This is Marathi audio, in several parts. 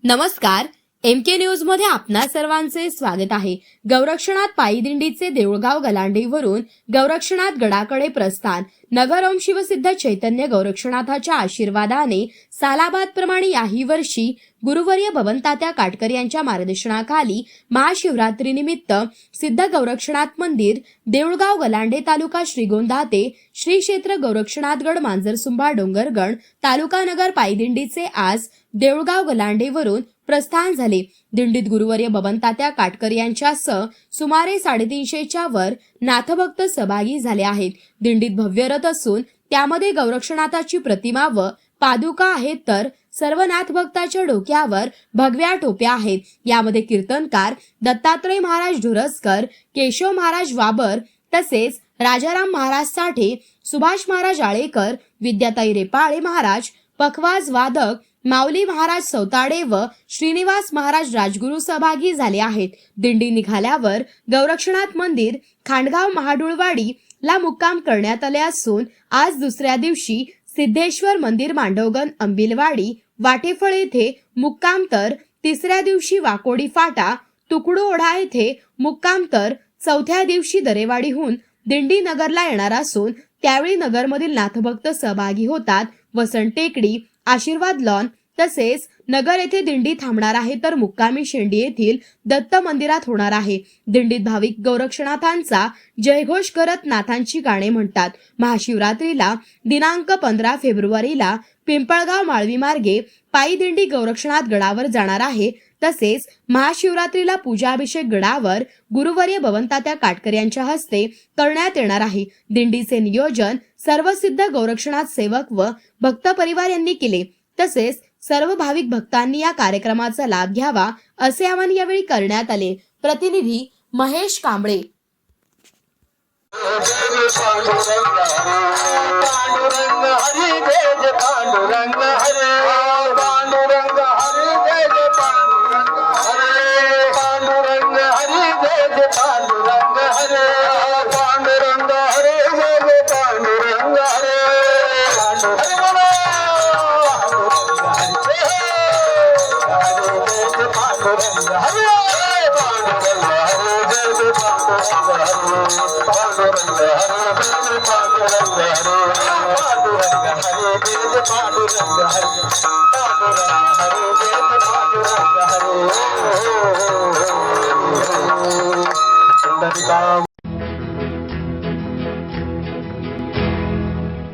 नमस्कार, MK न्यूज मध्ये आपणा सर्वांचे स्वागत आहे। गौरक्षणात पायी दिंडीचे देऊळगाव गलांडीवरून गौरक्षणात गडाकडे प्रस्थान। नगर शिवसिद्ध चैतन्य गौरक्षणाथाच्या आशीर्वादाने सालाबाद प्रमाणे याही वर्षी गुरुवर्य भवनतात्या काटकर यांच्या मार्गदर्शनाखाली महाशिवरात्री निमित्त सिद्ध गौरक्षणाथ मंदिर देऊळगाव गलांडे तालुका श्रीगोंदा ते श्री क्षेत्र गौरक्षणाथगड मांजरसुंभा डोंगरगण तालुका नगर पायी दिंडीचे आज देऊळगाव गलांडेवरून प्रस्थान झाले। दिंडीत गुरुवर्य भवनतात्या काटकर यांच्यासह सुमारे 350च्या वर नाथभक्त सहभागी झाले आहेत। दिंडीत भव्य रथ असून त्यामध्ये गौरक्षणाथाची प्रतिमा व पादुका आहेत, तर सर्व नाथभक्ताच्या डोक्यावर भगव्या टोप्या आहेत। यामध्ये कीर्तनकार दत्तात्रय महाराज ढोरसकर, केशव महाराज वाबर तसेच राजाराम महाराज साठे, सुभाष महाराज आळेकर, विद्याताई रेपाळे महाराज, पखवाज वादक माऊली महाराज सौताडे व श्रीनिवास महाराज राजगुरू सहभागी झाले आहेत। दिंडी निघाल्यावर गौरक्षणाथ मंदिर खांडगाव महाडुळवाडी ला मुक्काम करण्यात आले असून आज दुसऱ्या दिवशी सिद्धेश्वर मंदिर मांडवगण अंबिलवाडी वाटेफळ येथे मुक्काम, तर तिसऱ्या दिवशी वाकोडी फाटा तुकडो ओढा येथे मुक्काम, तर चौथ्या दिवशी दरेवाडीहून दिंडी नगरला येणार असून त्यावेळी नगरमधील नाथभक्त सहभागी होतात। वसंत टेकडी, आशीर्वाद लॉन तसेच नगर येथे दिंडी थांबणार आहे, तर मुक्कामी शेंडी येथील दत्त मंदिरात होणार आहे। दिंडीत भाविक गौरक्षणाथांचा जयघोष करत नाथांची गाणे म्हणतात। महाशिवरात्रीला दिनांक 15 फेब्रुवारीला पिंपळगाव माळवी मार्गे पायी दिंडी गौरक्षणाथ गडावर जाणार आहे। तसेच महाशिवरात्रीला पूजाभिषेक गडावर गुरुवर्य भवनतात्या काटकर यांच्या हस्ते करण्यात येणार आहे। दिंडीचे नियोजन सर्व सिद्ध गौरक्षणाथ सेवक व भक्त परिवार यांनी केले। तसेच सर्व भाविक भक्तांनी या कार्यक्रमाचा लाभ घ्यावा असे आवाहन यावेळी करण्यात आले। प्रतिनिधी महेश कांबळे।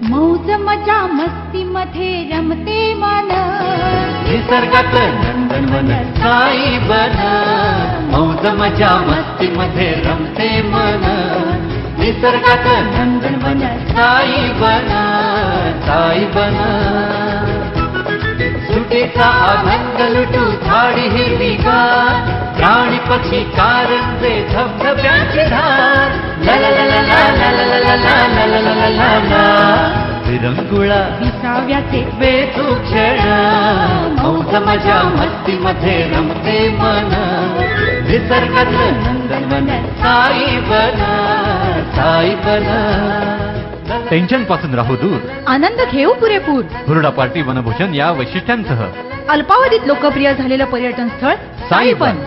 मौज मजा मस्ती मध्ये रमते मन, निसर्गात नंदनवन साई बन। मौज मजा मस्ती मध्ये रमते मन, निसर्गात नंदनवन साई बन, साई बन। सुटेचा आनंद लुटू झाडी हिरवीगार, प्राणी पक्षी कारंजे धबधब्यांची धार। ला ला ला ला ला ला ला ला ला ला ला ला ला ला विरंगुळा विसाव्याचे वेचू क्षण। मौज मजा मस्ती मध्ये रमते मन, निसर्गात नंदनवन साई बन, साई बन। टेन्शन पासून राहू दूर, आनंद घेऊ पुरेपूर। हुरडा पार्टी वनभूषण या वैशिष्ट्यांसह अल्पावधीत लोकप्रिय झालेलं पर्यटन स्थळ साईबन।